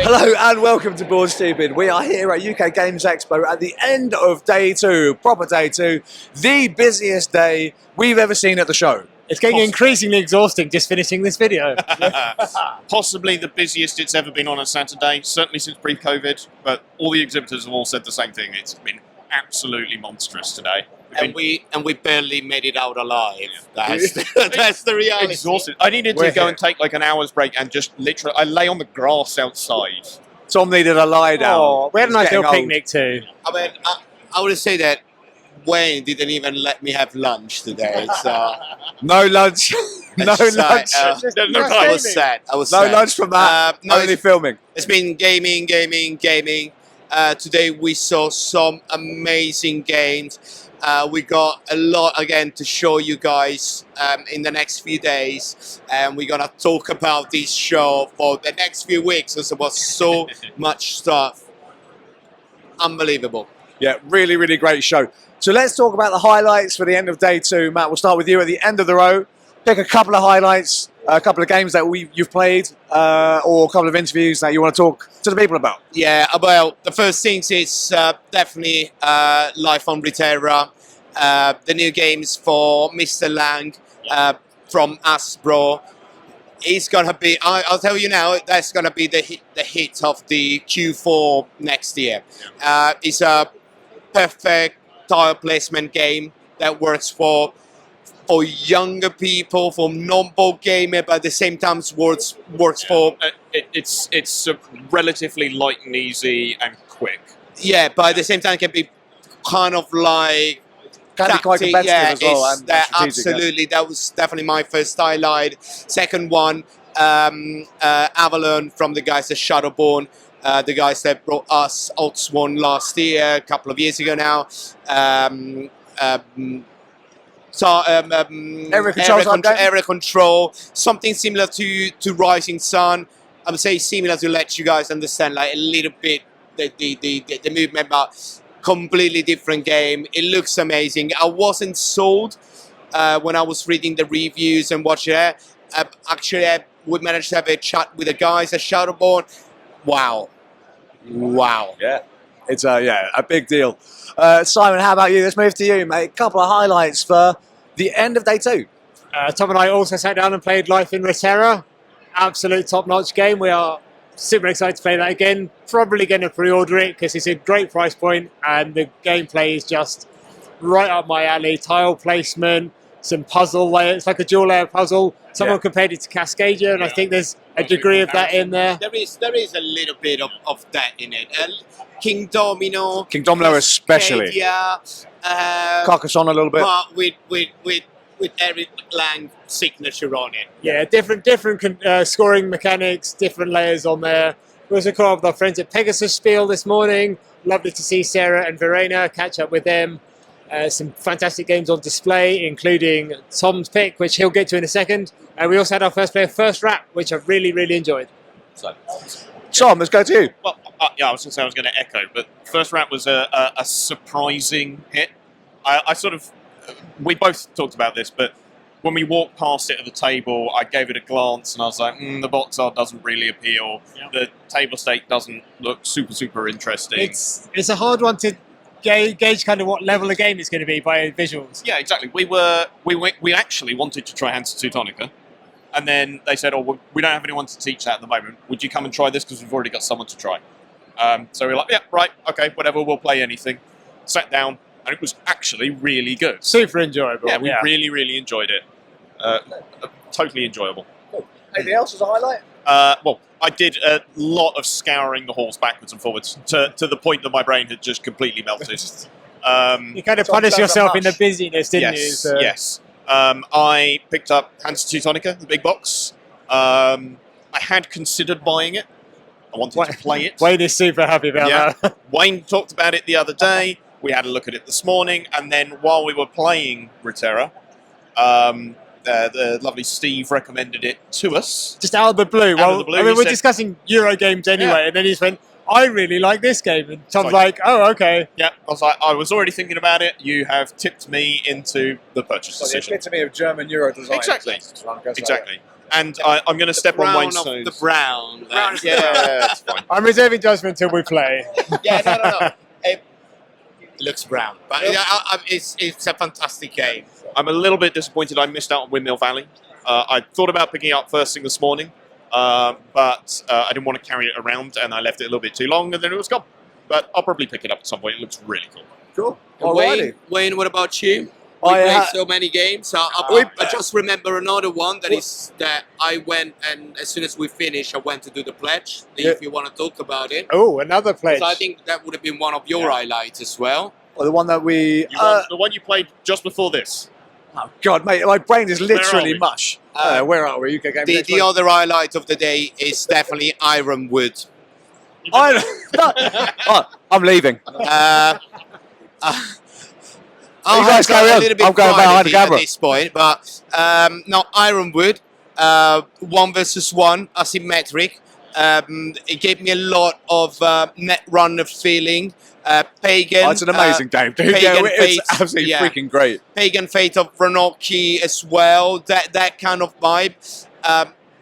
Hello and welcome to Board Stupid. We are here at UK Games Expo at the end of day 2, proper day 2, the busiest day we've ever seen at the show. It's getting increasingly exhausting just finishing this video. Possibly the busiest it's ever been on a Saturday, certainly since pre-COVID, but all the exhibitors have all said the same thing. It's been absolutely monstrous today. And we barely made it out alive. That's the reality. Exhausted. I needed to go and take like an hour's break and just literally, I lay on the grass outside. Tom needed a lie down. Oh, we had a nice little old. picnic too. I mean, I would say that Wayne didn't even let me have lunch today. So No lunch. No lunch. I was sad. I was No sad. lunch from that. No, Only filming. It's been gaming. Today we saw some amazing games. We got a lot again to show you guys in the next few days, and we're gonna talk about this show for the next few weeks. There was so much stuff. Unbelievable. Yeah, really, really great show. So let's talk about the highlights for the end of day 2. Matt, we'll start with you at the end of the row. Pick a couple of highlights, a couple of games that you've played, or a couple of interviews that you want to talk to the people about. Yeah, well, the first things is definitely Life on Reterra, the new games for Mr. Lang from Hasbro. It's gonna be. I'll tell you now. That's gonna be the hit of the Q4 next year. It's a perfect tile placement game that works for younger people, for non-board gamer, but at the same time works for. It's relatively light and easy and quick. Yeah, but at the same time it can be kind of like. Can be quite competitive as well. And Absolutely, that was definitely my first highlight. Second one, Avalon from the guys at Shadowborn, the guys that brought us Oddsworn last year, a couple of years ago now. Area Control, something similar to Rising Sun. I would say similar to let you guys understand like a little bit the movement, but completely different game. It looks amazing. I wasn't sold when I was reading the reviews and watching it. Actually, we managed to have a chat with the guys at Shadowborn. Wow. Yeah, it's a big deal. Simon, how about you? Let's move to you, mate. A couple of highlights for the end of day 2. Tom and I also sat down and played Life in Reterra. Absolute top-notch game. We are super excited to play that again. Probably going to pre-order it because it's a great price point and the gameplay is just right up my alley. Tile placement, some puzzle layers. It's like a dual layer puzzle. Someone compared it to Cascadia, and I think there's a degree of that in there. There is a little bit of that in it. King Domino. King Domino especially. Yeah. Carcassonne a little bit. But with Eric Lang signature on it. Yeah, different scoring mechanics, different layers on there. We also caught up with our friends at Pegasus Spiel this morning. Lovely to see Sarah and Verena, catch up with them. Some fantastic games on display, including Tom's pick, which he'll get to in a second. And we also had our first play of First Rap, which I really, really enjoyed. So, Tom, let's go to you. well, yeah, I was going to say I was going to echo, but First Rap was a surprising hit. We both talked about this, but when we walked past it at the table, I gave it a glance and I was like, the box art doesn't really appeal. Yep. The table stake doesn't look super interesting. It's a hard one to gauge kind of what level of game it's going to be by visuals. Yeah, exactly. We actually wanted to try Hansa Teutonica, and then they said, well, we don't have anyone to teach that at the moment. Would you come and try this? Because we've already got someone to try. So we're like, yeah, right, okay, whatever, we'll play anything. Sat down, and it was actually really good. Super enjoyable. Yeah, we really enjoyed it. Totally enjoyable. Cool. Anything else as a highlight? Well, I did a lot of scouring the halls backwards and forwards to the point that my brain had just completely melted. You kind of punished yourself in the busyness, didn't you? So. Yes. I picked up Hansa Teutonica, the big box. I had considered buying it. I wanted to play it. Wayne is super happy about that. Wayne talked about it the other day. We had a look at it this morning, and then while we were playing Reterra, the lovely Steve recommended it to us. Just out of the blue. Out of the blue, I mean, we're discussing Euro games anyway, and then he just went, I really like this game. And Tom's Sorry. like, oh, okay. Yeah, I was already thinking about it. You have tipped me into the purchase Well, the decision. epitome of German Euro design. Exactly. Exactly. Exactly. And I'm going to step on Wayne's Brown of toes. the brown. Yeah, that's fine. I'm reserving judgment until we play. Yeah, no. It looks brown, but it's a fantastic game. I'm a little bit disappointed I missed out on Windmill Valley. I thought about picking it up first thing this morning, but I didn't want to carry it around, and I left it a little bit too long, and then it was gone. But I'll probably pick it up at some point. It looks really cool. Cool. And Wayne, what about you? We I played ha- so many games. I just remember another one that I went, and as soon as we finished, I went to do the pledge. If you want to talk about it, Oh, another pledge. because I think that would have been one of your highlights as well. Well, the one that we. The one you played just before this. Oh God, mate, my brain is literally we? mush. Where are we? UK Games The Expo. other highlight of the day is definitely Ironwood. I'm leaving. I'll You guys have carry a on. little bit I'm going behind the privacy camera. at this point, but no, Ironwood, 1 versus 1, asymmetric. It gave me a lot of net runner feeling. Pagan. Oh, it's an amazing game, dude. Pagan Yeah, it's Fate, absolutely yeah. freaking great. Pagan Fate of Renoki as well. That kind of vibe.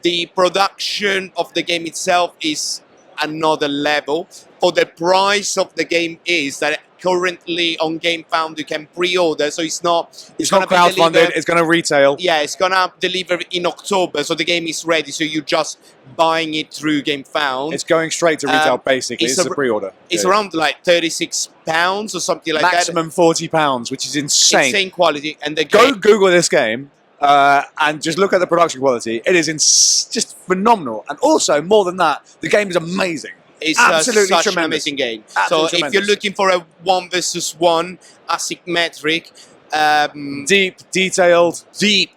The production of the game itself is another level. For the price of the game is that currently on GameFound you can pre-order, so it's not Not gonna be crowdfunded. delivered- It's going to retail. Yeah, it's gonna deliver in October, so the game is ready. So you're just buying it through GameFound. It's going straight to retail. Basically, it's it's a- a pre-order. It's Yeah. around like £36 or something like Maximum £40, which is that. insane. Insane quality, and the Go game. Google this game and just look at the production quality. It is just phenomenal. And also, more than that, the game is amazing. It's absolutely such an tremendous. amazing game. Absolutely so if you're tremendous. looking for a 1 versus 1 asymmetric, Deep, detailed,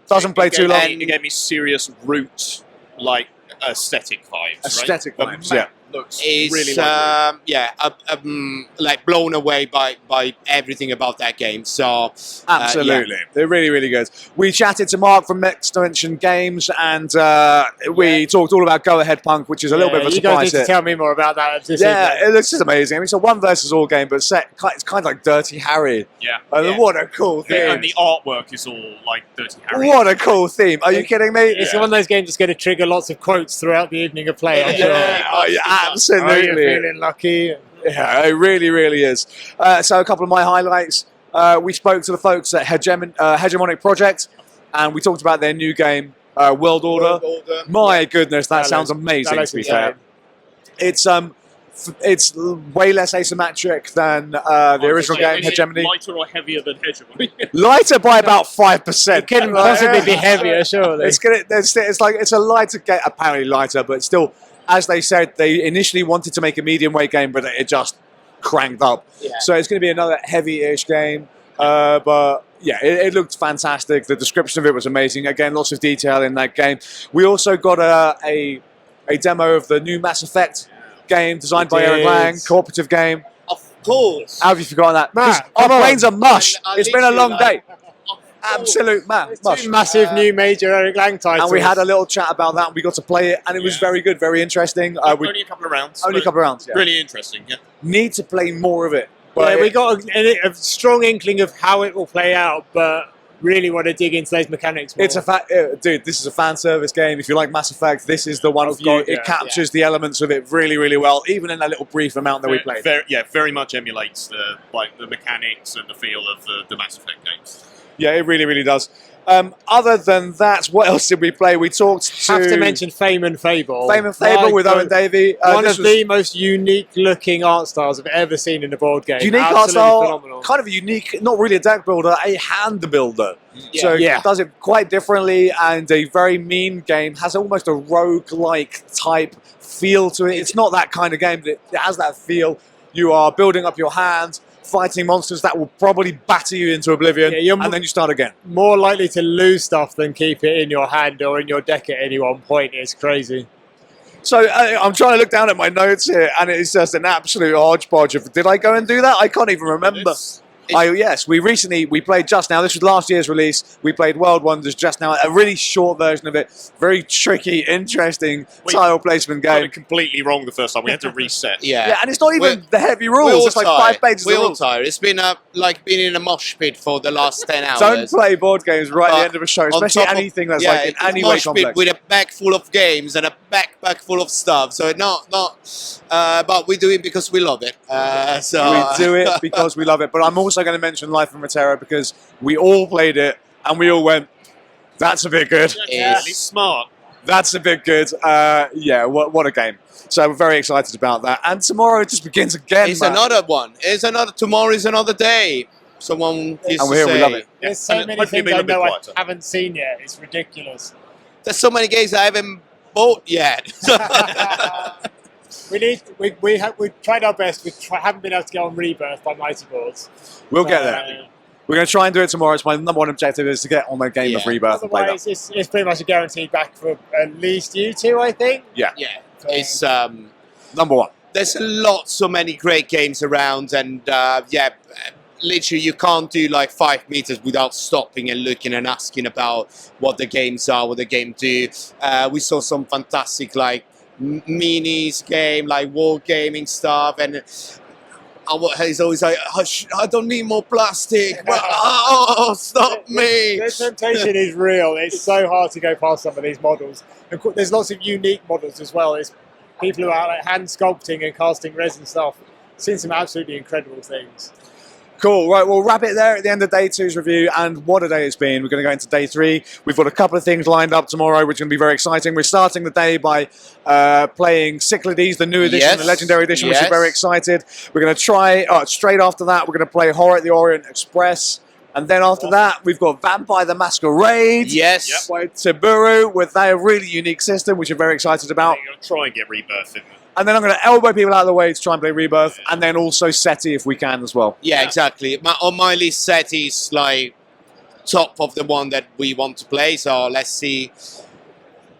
doesn't play too long. It gave me serious root, like aesthetic vibes. Aesthetic right? vibes, The map yeah. looks is really lovely. like blown away by everything about that game. So Absolutely. They're really, really good. We chatted to Mark from Next Dimension Games and we talked all about Go Ahead Punk, which is a little bit of a You guys surprise need to here. tell me more about that. This Yeah, evening. it looks just amazing. I mean, it's a 1 versus all game, but it's kind of like Dirty Harry. Yeah. What a cool theme. And the artwork is all like Dirty Harry. What a cool theme. Are you kidding me? It's one of those games that's going to trigger lots of quotes throughout the evening of play, I'm sure. Oh, yeah, Oh, absolutely. you're feeling lucky. Yeah, it really, really is. So a couple of my highlights. We spoke to the folks at Hegemonic Project, and we talked about their new game, World Order. My goodness, that sounds amazing. looks To be fair, insane. it's way less asymmetric than the original game, Hegemony. Lighter or heavier than Hegemony? Lighter by about 5%. It couldn't possibly be heavier, surely. It's a lighter game, apparently lighter, but still, as they said, they initially wanted to make a medium weight game, but it just cranked up. Yeah. So it's going to be another heavy-ish game. But yeah, it looked fantastic. The description of it was amazing. Again, lots of detail in that game. We also got a demo of the new Mass Effect game designed by Eric did. Lang, cooperative game. Of course. How have you forgotten that? 'Cause Matt, our come on. brains are mush. I It's been a long literally, day. Absolute mush. Two massive new major Eric Lang titles. And we had a little chat about that, and we got to play it, and it was very good, very interesting. We Only a couple of rounds. only a but couple of rounds. Yeah. Really interesting. Yeah. Need to play more of it. But Yeah, we got a strong inkling of how it will play out, but really want to dig into those mechanics more. it's a dude. This is a fan service game. If you like Mass Effect, this is the one for you. God, It yeah, captures the elements of it really, really well, even in that little brief amount that we played. Very much emulates the mechanics and the feel of the Mass Effect games. Yeah, it really, really does. Other than that, what else did we play? We talked to Have to mention Fame and Fable. Fame and Fable My with God. Owen Davey. One This of was the most unique looking art styles I've ever seen in a board game. unique art Absolutely style, phenomenal. kind of a unique, not really a deck builder, a hand builder. Yeah. So Yeah. it does it quite differently, and a very mean game. Has almost a rogue-like type feel to it. It's not that kind of game, but it has that feel. You are building up your hand, fighting monsters that will probably batter you into oblivion, Yeah, you're and then you start again. More likely to lose stuff than keep it in your hand or in your deck at any one point. It's crazy. So I'm trying to look down at my notes here, and it's just an absolute hodgepodge of. Did I go and do that? I can't even remember. Yes, we played just now. This was last year's release. We played World Wonders just now. A really short version of it. Very tricky, interesting tile placement Got game. it completely wrong the first time. We had to reset. Yeah, and it's not even the heavy rules. It's like 5 pages of We're all rules. tired. It's been like being in a mosh pit for the last 10 hours. Don't play board games right at the But end of a show, on especially top of- anything that's yeah, like in it's any a way mosh pit complex. with a bag full of games and a backpack full of stuff. So but we do it because we love it. We do it because we love it. But I'm also going to mention Life in Reterra because we all played it and we all went, that's a bit good. Yeah, he's smart. That's a bit good. Yeah, what a game. So we're very excited about that. And tomorrow it just begins again. It's Matt. another one. Tomorrow is another day. Someone used And to we're here, say. we love it. There's so And many hopefully things be a I little bit know I quieter. haven't seen yet. It's ridiculous. There's so many games I haven't bought yet. We've tried our best. Haven't been able to get on Rebirth by Mighty Boards. We'll get there. We're going to try and do it tomorrow. It's my number one objective is to get on the game of Rebirth and play that. Otherwise, it's pretty much a guaranteed back for at least you two, I think. Yeah. Yeah, So- it's Number one. there's so many great games around, and literally you can't do like 5 meters without stopping and looking and asking about what the games are, what the game do. We saw some fantastic like minis game, like war gaming stuff, and he's always like, I don't need more plastic. Oh, stop me. The temptation is real. It's so hard to go past some of these models. Of course, there's lots of unique models as well. There's people who are like hand sculpting and casting resin stuff. Seen some absolutely incredible things. Cool. Right, we'll wrap it there at the end of day 2's review. And what a day it's been. We're going to go into day 3. We've got a couple of things lined up tomorrow, which is going to be very exciting. We're starting the day by playing Cyclades, the new edition, the Legendary Edition, which is very excited. We're going to try, straight after that, we're going to play Horror at the Orient Express. And then after that, we've got Vampire the Masquerade. Yes. By Taboo, with their really unique system, which we're very excited about. You're going to try and get Rebirth in there. And then I'm going to elbow people out of the way to try and play Rebirth, and then also SETI if we can as well. Yeah, exactly. On my list, set is like top of the one that we want to play. So let's see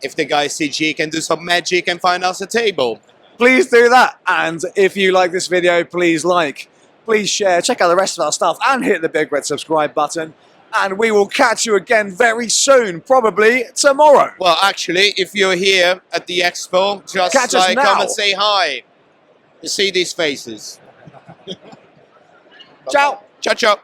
if the guy CG can do some magic and find us a table. Please do that. And if you like this video, please like, please share, check out the rest of our stuff, and hit the big red subscribe button. And we will catch you again very soon, probably tomorrow. Well, actually, if you're here at the expo, just Catch us now. come and say hi. You see these faces. Ciao. Ciao, ciao.